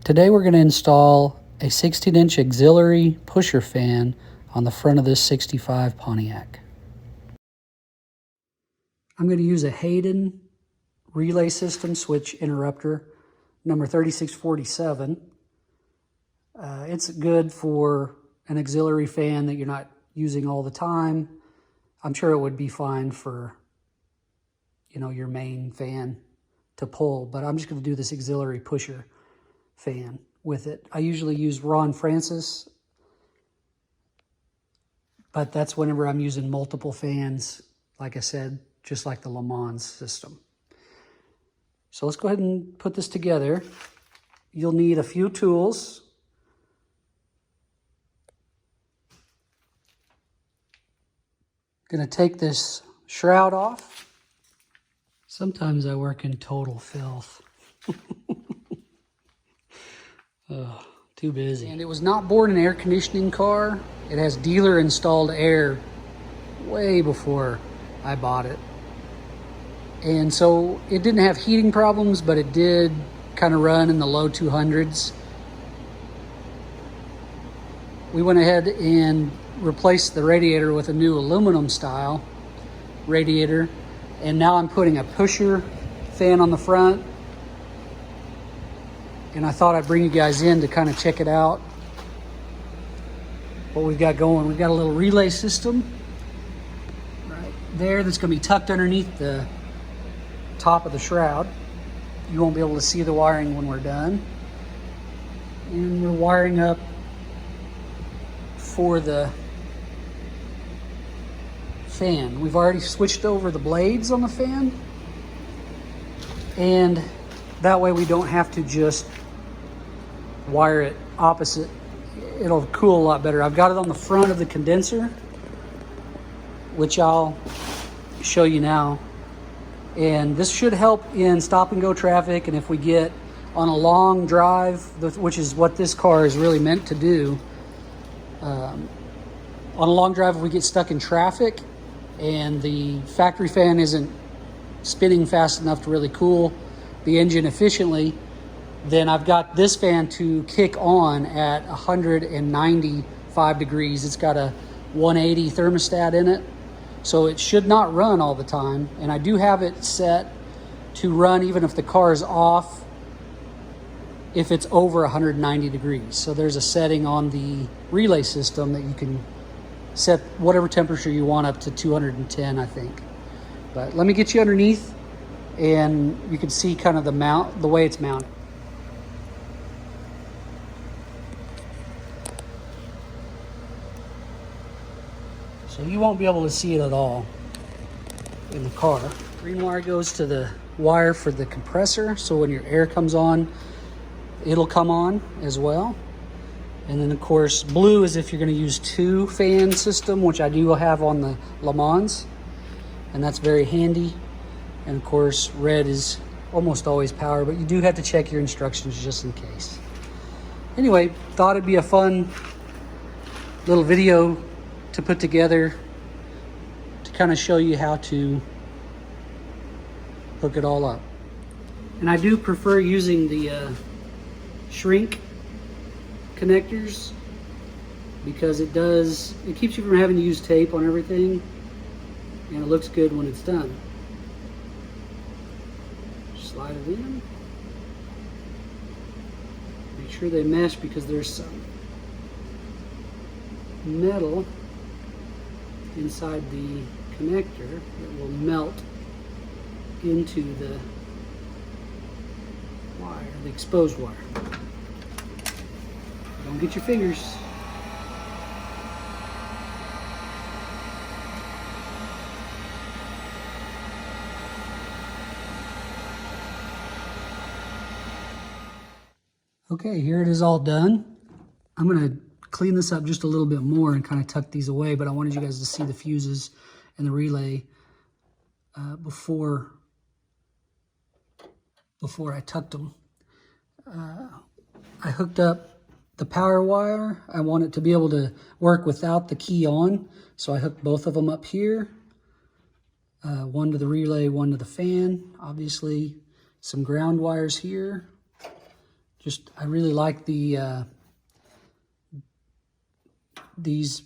Today we're going to install a 16-inch auxiliary pusher fan on the front of this 65 Pontiac. I'm going to use a Hayden relay system switch interrupter, number 3647. It's good for an auxiliary fan that you're not using all the time. I'm sure it would be fine for, your main fan to pull, but I'm just going to do this auxiliary pusher fan with it. I usually use Ron Francis, but that's whenever I'm using multiple fans, like I said, just like the Le Mans system. So let's go ahead and put this together. You'll need a few tools. Gonna take this shroud off. Sometimes I work in total filth. Oh, too busy. And it was not born an air conditioning car. It has dealer installed air way before I bought it. And so it didn't have heating problems, but it did kind of run in the low 200s. We went ahead and replaced the radiator with a new aluminum style radiator. And now I'm putting a pusher fan on the front. And I thought I'd bring you guys in to kind of check it out. What we've got going. We've got a little relay system right there that's going to be tucked underneath the top of the shroud. You won't be able to see the wiring when we're done. And we're wiring up for the fan. We've already switched over the blades on the fan, and that way we don't have to just wire it opposite. It'll cool a lot better. I've got it on the front of the condenser, which I'll show you now. And this should help in stop and go traffic. And if we get on a long drive, which is what this car is really meant to do, on a long drive, if we get stuck in traffic and the factory fan isn't spinning fast enough to really cool the engine efficiently, then I've got this fan to kick on at 195 degrees. It's got a 180 thermostat in it, so it should not run all the time. And I do have it set to run even if the car is off, if it's over 190 degrees. So there's a setting on the relay system that you can set whatever temperature you want up to 210, I think. But let me get you underneath and you can see kind of the way it's mounted. So you won't be able to see it at all in the car. Green wire goes to the wire for the compressor, so when your air comes on, it'll come on as well. And then of course, blue is if you're gonna use two fan system, which I do have on the Le Mans, and that's very handy. And of course, red is almost always power, but you do have to check your instructions just in case. Anyway, thought it'd be a fun little video to put together to kind of show you how to hook it all up. And I do prefer using the shrink connectors because it keeps you from having to use tape on everything, and it looks good when it's done. Slide it in. Make sure they mesh because there's some metal inside the connector that will melt into the wire, the exposed wire. Don't get your fingers. Okay, here it is all done. I'm gonna clean this up just a little bit more and kind of tuck these away, but I wanted you guys to see the fuses and the relay before I tucked them. I hooked up the power wire. I want it to be able to work without the key on, so I hooked both of them up here. One to the relay, one to the fan. Obviously, some ground wires here, I really like the these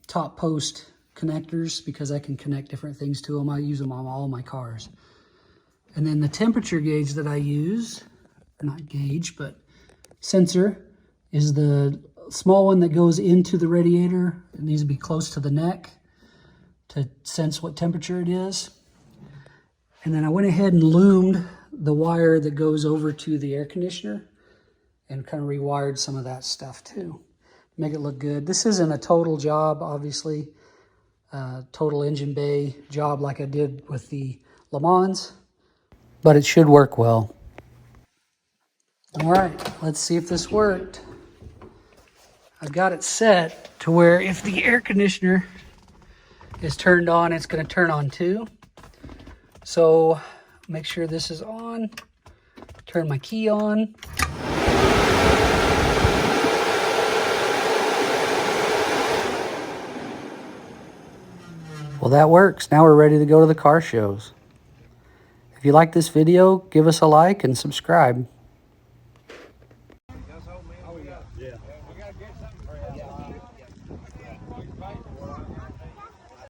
top post connectors because I can connect different things to them. I use them on all my cars. And then the temperature gauge that I use, or not gauge, but sensor, is the small one that goes into the radiator. It needs to be close to the neck to sense what temperature it is. And then I went ahead and loomed the wire that goes over to the air conditioner and kind of rewired some of that stuff too. Make it look good. This isn't a total job, obviously, total engine bay job like I did with the Le Mans, but it should work well. All right, let's see if this worked. I've got it set to where if the air conditioner is turned on, it's going to turn on too. So make sure this is on. Turn my key on. Well, that works. Now we're ready to go to the car shows. If you like this video, give us a like and subscribe.